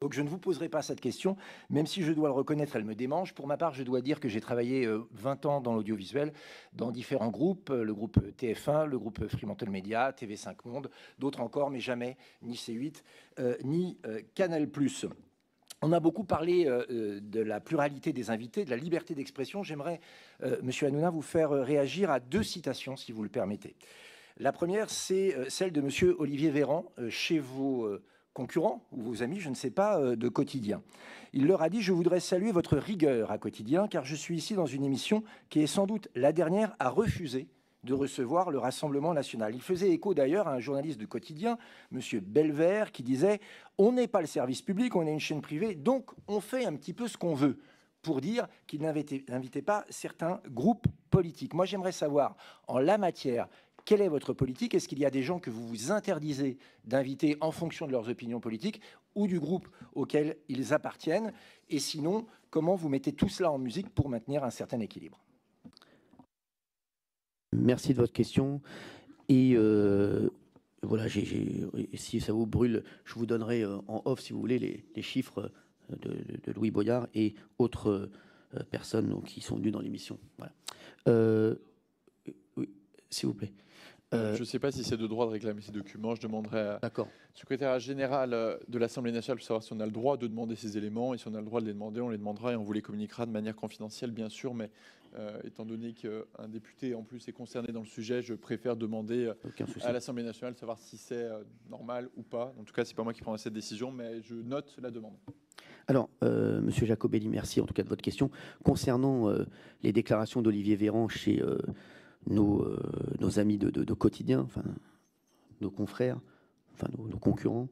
Donc je ne vous poserai pas cette question, même si je dois le reconnaître, elle me démange. Pour ma part, je dois dire que j'ai travaillé 20 ans dans l'audiovisuel, dans différents groupes, le groupe TF1, le groupe Fremantle Média, TV5 Monde, d'autres encore, mais jamais ni C8, ni Canal+. On a beaucoup parlé de la pluralité des invités, de la liberté d'expression. J'aimerais, Monsieur Hanouna, vous faire réagir à 2 citations, si vous le permettez. La première, c'est celle de Monsieur Olivier Véran, chez vos concurrents ou vos amis, je ne sais pas, de Quotidien. Il leur a dit: je voudrais saluer votre rigueur à Quotidien, car je suis ici dans une émission qui est sans doute la dernière à refuser de recevoir le Rassemblement national. Il faisait écho d'ailleurs à un journaliste du Quotidien, Monsieur Belvert, qui disait: on n'est pas le service public, on est une chaîne privée, donc on fait un petit peu ce qu'on veut, pour dire qu'il n'invitait pas certains groupes politiques. Moi, j'aimerais savoir, en la matière, quelle est votre politique? Est-ce qu'il y a des gens que vous vous interdisez d'inviter en fonction de leurs opinions politiques ou du groupe auquel ils appartiennent? Et sinon, comment vous mettez tout cela en musique pour maintenir un certain équilibre? Merci de votre question. Et voilà, si ça vous brûle, je vous donnerai en off, si vous voulez, les chiffres de Louis Boyard et autres personnes donc, qui sont venues dans l'émission. Voilà. Oui, s'il vous plaît. Je ne sais pas si c'est de droit de réclamer ces documents. Je demanderai à secrétaire général de l'Assemblée nationale pour savoir si on a le droit de demander ces éléments. Et si on a le droit de les demander, on les demandera et on vous les communiquera de manière confidentielle, bien sûr. Mais étant donné qu'un député, en plus, est concerné dans le sujet, je préfère demander à l'Assemblée nationale de savoir si c'est normal ou pas. En tout cas, ce n'est pas moi qui prendrai cette décision, mais je note la demande. Alors, Monsieur Jacobelli, merci en tout cas de votre question. Concernant les déclarations d'Olivier Véran chez nos amis de Quotidien, enfin, nos confrères, enfin, nos concurrents,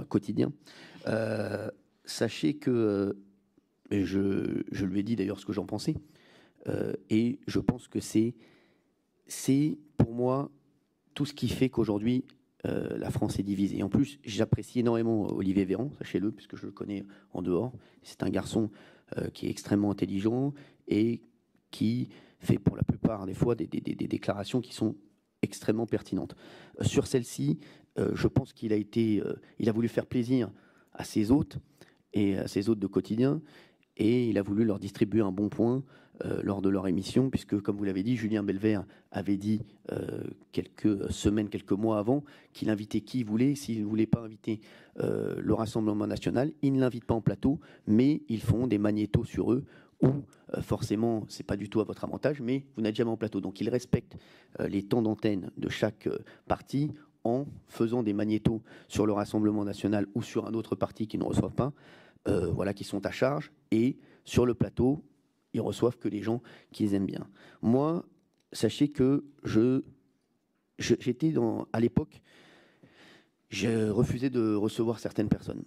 Quotidien, sachez que, et je lui ai dit d'ailleurs ce que j'en pensais, et je pense que c'est pour moi tout ce qui fait qu'aujourd'hui la France est divisée. Et en plus, j'apprécie énormément Olivier Véran, sachez-le, puisque je le connais en dehors. C'est un garçon qui est extrêmement intelligent et qui fait pour la plupart des fois des déclarations qui sont extrêmement pertinentes. Sur celle-ci, je pense qu'il a voulu faire plaisir à ses hôtes et à ses hôtes de Quotidien, et il a voulu leur distribuer un bon point lors de leur émission, puisque, comme vous l'avez dit, Julien Belvert avait dit quelques semaines, quelques mois avant, qu'il invitait qui il voulait. S'il ne voulait pas inviter le Rassemblement national, il ne l'invite pas en plateau, mais ils font des magnétos sur eux, où forcément, ce n'est pas du tout à votre avantage, mais vous n'êtes jamais en plateau. Donc, il respecte les temps d'antenne de chaque parti en faisant des magnétos sur le Rassemblement national ou sur un autre parti qui ne reçoivent pas, voilà, qui sont à charge, et sur le plateau, ils reçoivent que les gens qu'ils aiment bien. Moi, sachez que j'étais à l'époque, j'ai refusé de recevoir certaines personnes.